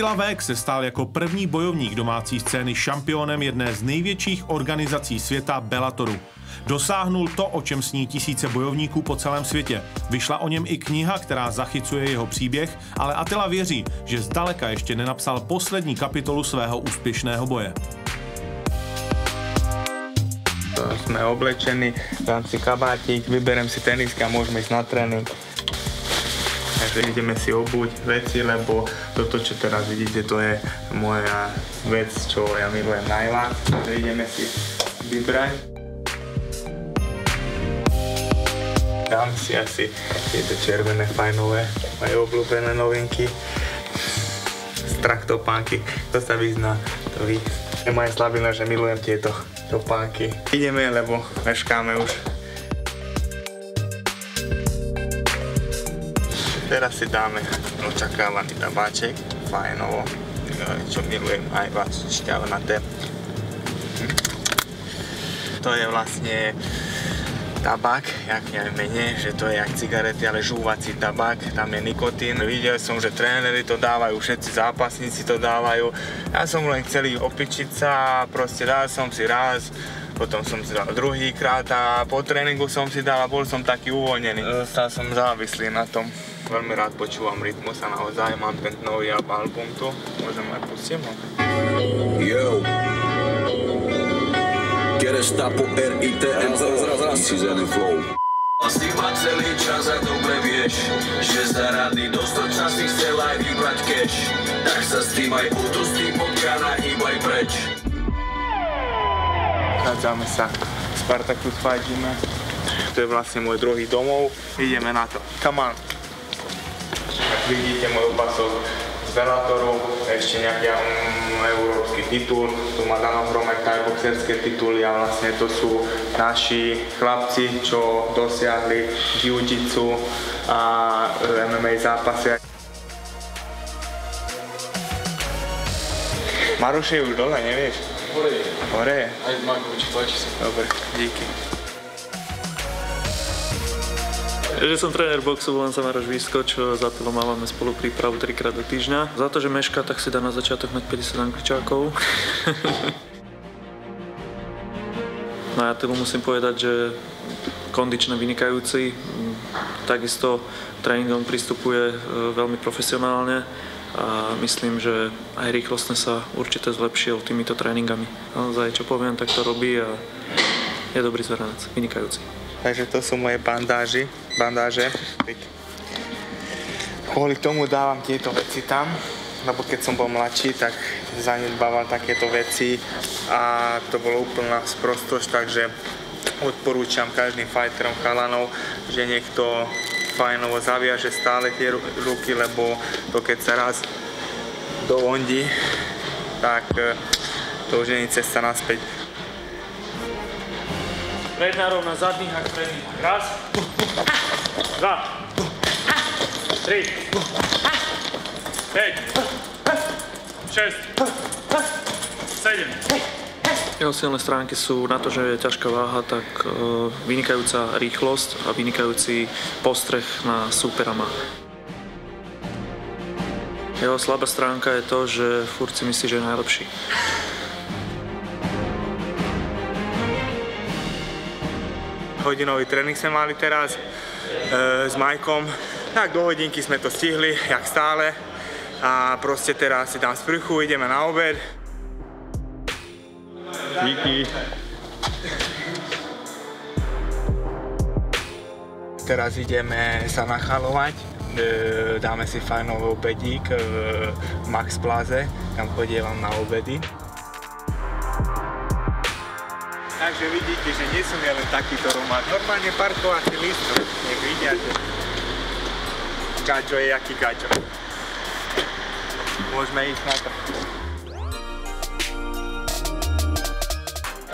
Attila Vek se stal jako první bojovník domácí scény šampionem jedné z největších organizací světa Bellatoru. Dosáhnul to, o čem sní tisíce bojovníků po celém světě. Vyšla o něm i kniha, která zachycuje jeho příběh, ale Attila věří, že zdaleka ještě nenapsal poslední kapitolu svého úspěšného boje. Sme oblečení, dám si kabátik, vyberem si tenisky a môžeme ísť na tréning. Takže ideme si obuť veci, lebo toto, čo teraz vidíte, to je moja vec, čo ja milujem najviac. Takže ideme si vybrať. Dám si asi tieto červené, fajnové, moje obľúbené novinky. Strach topánky, to sa vyzná, to ví. Je moja slabina, že milujem tieto topánky. Ideme, lebo meškáme už. Teraz si dáme očakávaný tabáček, fajnovo, čo milujem aj vás, šťavnaté. To je vlastne tabak, jak aj mene, že to je jak cigarety, ale žúvací tabak, tam je nikotín. Videl som, že tréneri to dávajú, všetci zápasníci to dávajú. Ja som len chcel opičiť sa a proste dal som si raz, potom som si dal druhýkrát a po tréningu som si dal a bol som taký uvoľnený. Zostal som závislý na tom. Veľmi rád počúvam Rytmus a naozaj mám ten nový album tu. Môžem aj pustiť, no? Yo. Gestapo RITM, Cizeny Flow. Si ma celý čas a dobre vieš, že za rady do srdca si chcel aj vybrať cash. Tak sa s tým aj utustý pokiaľ hýbaj preč. Chádzame sa, Spartacus fajčíme. To je vlastne môj druhý domov. Ideme na to. Come on. Vidíte môj opasok z Bellatoru, ešte nejaký európsky titul, tu má Dano Hromek aj boxerské tituly a vlastne to sú naši chlapci, čo dosiahli jiu-jitsu a MMA zápasy. Maroš je už dole, nevieš? Hore je. Hore je? Aj v Markoviči, páči sa. Dobre, díky. Že som tréner boxu, volám sa Maroš Výsko, čo za Attilom máme spolu prípravu 3-krát do týždňa. Za to, že meška, tak si dá na začiatok mať 50 angličákov. No a Attilu musím povedať, že kondične vynikajúci. Takisto tréningom pristupuje veľmi profesionálne a myslím, že aj rýchlostne sa určite zlepšil týmito tréningami. Naozaj, čo poviem, tak to robí a je dobrý zveranec, vynikajúci. Takže to sú moje bandáže. Kvôli tomu dávam tieto veci tam, lebo keď som bol mladší, tak zanedbával takéto veci a to bolo úplná sprostosť, takže odporúčam každým fighterom chalanov, že nech to fajnovo zaviaže stále tie ruky, lebo to keď sa raz dovondí, tak to už nie je cesta naspäť. Predná rovna zadných a predných. Raz, dva, 3, 5, 6, 7. Jeho silné stránky sú na to, že je ťažká váha, tak vynikajúca rýchlosť a vynikajúci postreh na súpera má. Jeho slabá stránka je to, že furt si myslí, že je najlepší. Hodinový tréning sme mali teraz s Majkom. Tak do hodinky sme to stihli, jak stále. A proste teraz si dám sprchu, ideme na obed. Díky. Teraz ideme sa nachalovať. Dáme si fajnový obedík v Max Plaze, kam chodievam na obedy. Takže vidíte, že nie som ja len takýto román. Normálne parkovací lístok. Nech vidia, že gačo je jaký gačo. Môžeme ísť na to.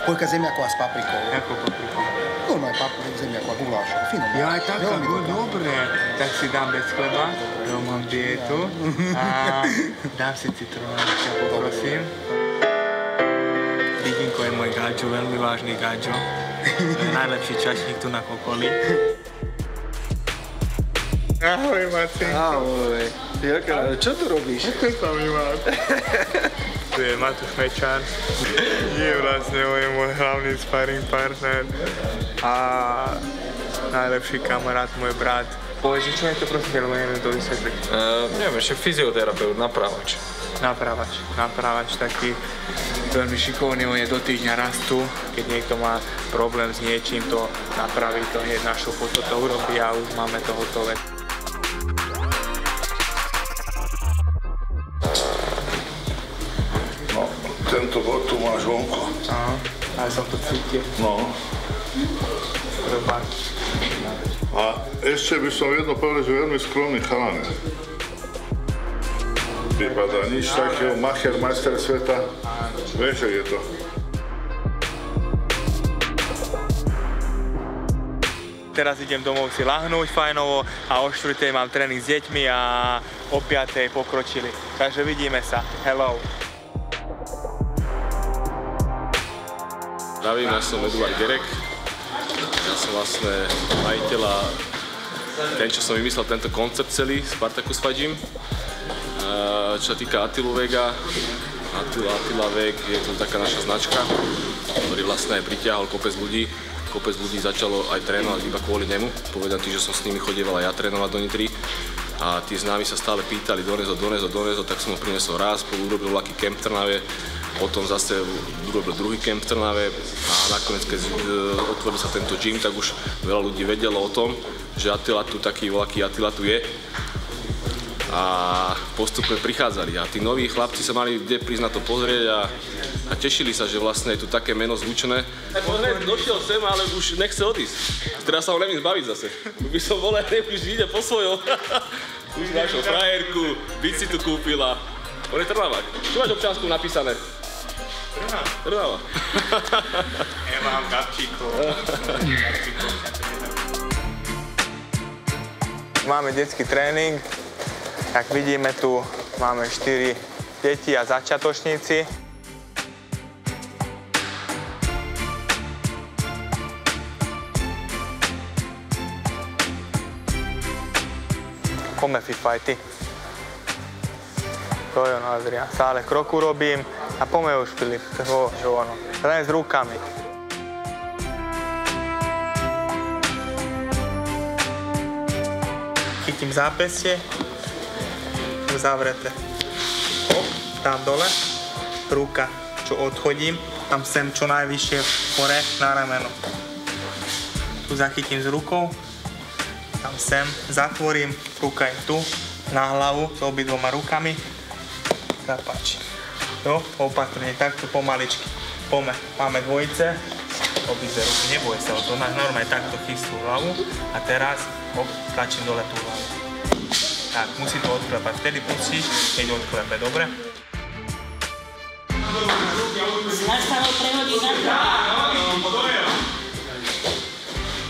Poľka zemiaková s paprikou. Jakú papriku? Normálne paprika, zemiaková, guláš. Fino. Ja aj taká, dobre. Tak si dám bez chleba, ja mám dietu. A dám si citrónečka, poprosím. Diginko je môj gáčo, veľmi vážny gáčo. Najlepší čašník tu na okolí. Ahoj, Maci. Ahoj. Jirka, čo tu robíš? Ako sa mi máš? Tu je Matúš Mečan. Je vlastne môj hlavný sparring partner a najlepší kamarát, môj brat. Povedz, čo je to prosím, lebo neviem to vysvetliť. Neviem, ešte fyzioterapeut, napravač. Napravač taký veľmi šikovný, on je do týždňa rastu. Keď niekto má problém s niečím, to napraví, to hneď našou foto to urobí a už máme to hotové. No, tento bod tu máš vonku. Aha, ale som to cítil. No. Robák. A ešte by som jedno povedal, že veľmi skromný chalan. Vypadá nič takého, macher, majster sveta. Vieš, jak je to. Teraz idem domov si lahnúť fajnovo a o 4:00 mám tréning s deťmi a o 5:00 pokročili. Takže vidíme sa. Hello. Zdravím, ja som Eduard Gerek. Ja som vlastne majiteľ a ten, čo som vymyslel tento koncept celý, Spartacus Fight Gym. Čo sa týka Attilu Vega, Attila Veg je to taká naša značka, ktorý vlastne aj pritiahol kopec ľudí. Kopec ľudí začalo aj trénovať iba kvôli nemu. Povedal ti, že som s nimi chodieval aj ja trénovať do Nitry. A tí známi sa stále pýtali, donezo, tak som ho prinesol raz, urobil laký kemp v Trnave, potom zase urobil druhý kemp v Trnave a nakoniec, keď otvoril sa tento gym, tak už veľa ľudí vedelo o tom, že Attila tu, taký voľaký Attila tu je. A postupne prichádzali a tí noví chlapci sa mali kde prísť na to pozrieť a tešili sa, že vlastne je tu také meno zvučené. Hneď došiel sem, ale už nechce odísť. Teraz sa ho neviem zbaviť zase. By som bol aj už ide po svojom. Už našiel frajerku, byť si tu kúpila. On je Trnavák. Čo máš občiansku napísané? Trnava. Ja mám Gabčíkov. Máme detský tréning. Jak vidíme, tu máme 4 deti a začiatočníci. Come fighty. To je ono, Adrián. Stále kroku robím a poďme už, Filip. To je ono. Len s rukami. Chytím zápästie. Zavreté. Tam dole, ruka, čo odchodím, tam sem čo najvyššie hore na rameno. Tu zachytím s rukou, tam sem, zatvorím, ruka je tu, na hlavu s obidvoma rukami, zapáči. Jo, opatrne, takto pomaličky. Pome, máme dvojice, obidve ruky, neboj sa o to, normálne takto chystú hlavu a teraz tlačím dole tú hlavu. Tak, musí to odklepať, vtedy pustíš, keď odklepe, dobre? Snaž sa ho prehodiť na chrbát.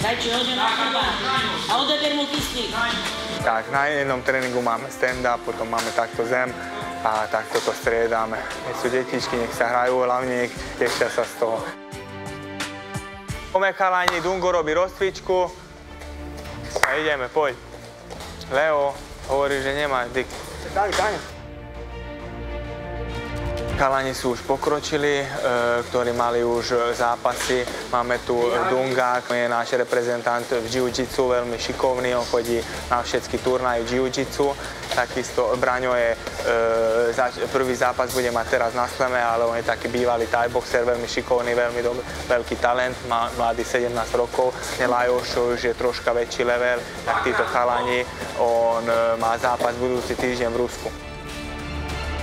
Daj či hodil na chrbát a odeber mu kyslík. Tak, na jednom tréningu máme stand-up, potom máme takto zem a takto to striedame. Keď sú detičky, nech sa hrajú, hlavne nech tešia sa z toho. Poďme chalani, Dungo robí rozcvičku a ideme, poď. Leo. Hovorí, že nemáš dyk. Daj. Chalani sú už pokročili, ktorí mali už zápasy. Máme tu Dunga, je náš reprezentant v jiu-jitsu, veľmi šikovný, on chodí na všetky turnaje jiu-jitsu. Takisto Braňo je, prvý zápas bude mať teraz na Sleme, ale on je taký bývalý thai-boxer, veľmi šikovný, veľmi veľký talent, má mladý 17 rokov. Lajoš už je troška väčší level, tak títo chalani, on má zápas budúci týždeň v Rusku.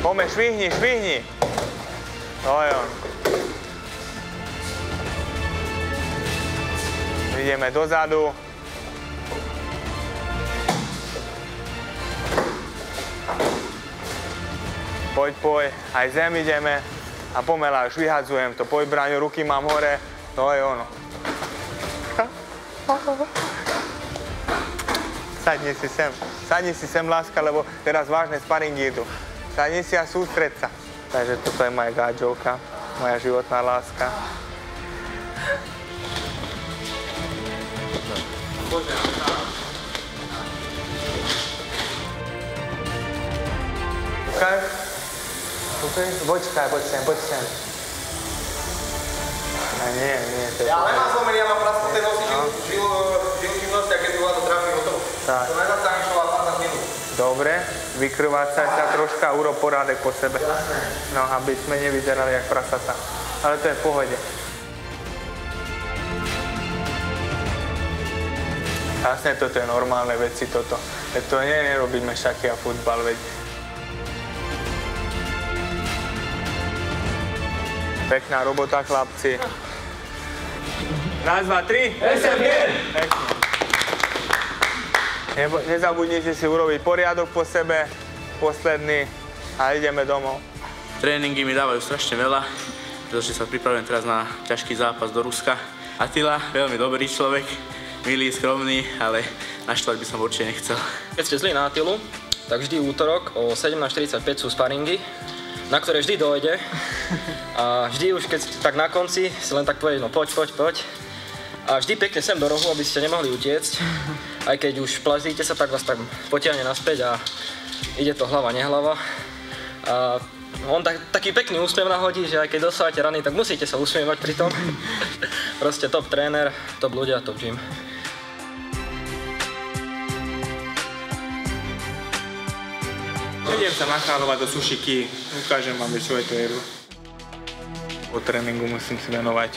Poďme, švihni! To je on. Ideme dozadu. Poď, aj zem ideme a pomela už vyhadzujem to. Poď, Braňo, ruky mám hore, to je ono. Sadni si sem, láska, lebo teraz vážne sparingy idú. Sadni si a sústreď sa. Takže toto je moja gáčovka, moja životná láska. Počkaj. Počkaj, poď sem. A nie, to je... Ja nemám zlomený, ja mám prasknuté nosy, žilky v nosi, a keď tu vás trafí hotovo. Tak. To nezastanešovala 15 minút. Dobre, vykrvácaj sa troška, urob porádek po sebe. No, aby sme nevyzerali jak prasata. Ale to je v pohode. Jasne, toto je normálne veci, toto. To nerobíme šaky a futbal, veď. Pekná robota, chlapci. Raz, dva, tri. Nezabudnite si urobiť poriadok po sebe, posledný a ideme domov. Tréningy mi dávajú strašne veľa, pretože sa pripravujem teraz na ťažký zápas do Ruska. Attila, veľmi dobrý človek, milý, skromný, ale naštvať by som určite nechcel. Keď ste zlí na Attilu, tak vždy útorok o 17:45 sú sparingy, na ktoré vždy dojde. A vždy už keď tak na konci si len tak povie, no poď. A vždy pekne sem do rohu, aby ste nemohli utiecť. Aj keď už plazíte sa, tak vás tak potiahne naspäť a ide to hlava, nehlava. A on taký pekný úsmev nahodí, že aj keď dostávate rany, tak musíte sa usmievať pri tom. Proste top tréner, top ľudia, top gym. Idem sa nacháľovať do sušiky, ukážem vám, čo je to jedlo. Po tréningu musím si venovať,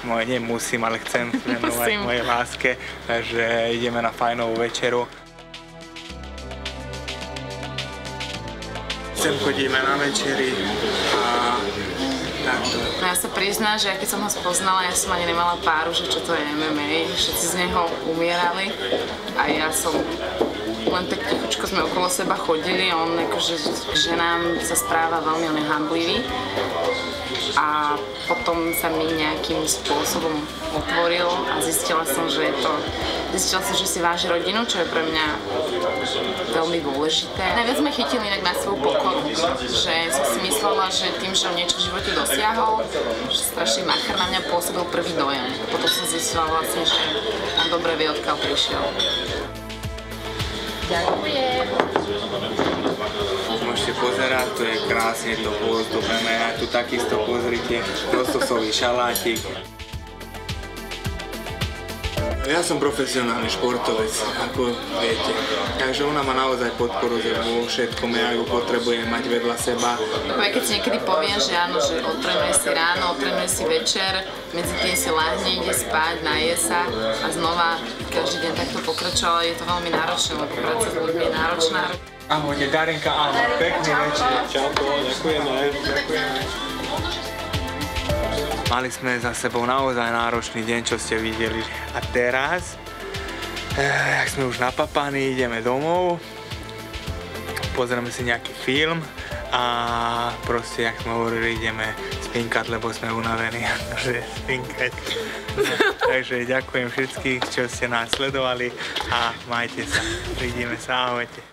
ale chcem si venovať mojej láske, takže ideme na fajnovú večeru. Sem chodíme na večeri a takto. No ja sa priznám, že keď som ho spoznala, ja som ani nemala páru, že čo to je MMA, všetci z neho umierali a ja som len tak tichučko sme okolo seba chodili a on akože že nám sa správa veľmi nehanblivý. A potom sa mi nejakým spôsobom otvoril a zistila som, že si váži rodinu, čo je pre mňa veľmi dôležité. Najviac sme chytili inak na svoju pokoru, že som si myslela, že tým, že on niečo v živote dosiahol, že strašný macher na mňa pôsobil prvý dojem. Potom som zistila vlastne, že on dobre vie, odkiaľ prišiel. Ďakujem. Môžete pozerať, to je krásne, to poozdobené, a tu takisto pozrite, lososový šalátik. Ja som profesionálny športovec, ako viete, takže ona ma naozaj podporuje vo všetkom, ja ju potrebujem mať vedľa seba. Keď si niekedy poviem, že áno, že odtrénuje si ráno, odtrénuje si večer, medzi tým si láhne, ide spať, naje sa a znova každý deň takto pokračovala, je to veľmi náročné, lebo práca s ľuďmi je náročná. Ahojte, Darinka, áno, pekný večer. Čauko, ďakujeme. Mali sme za sebou naozaj náročný deň, čo ste videli. A teraz, jak sme už napapaní, ideme domov, pozrieme si nejaký film a proste, jak sme hovorili, ideme spinkať, lebo sme unavení, akože spinkať. Takže ďakujem všetkých, čo ste nás sledovali a majte sa. Vidíme sa, ahojte.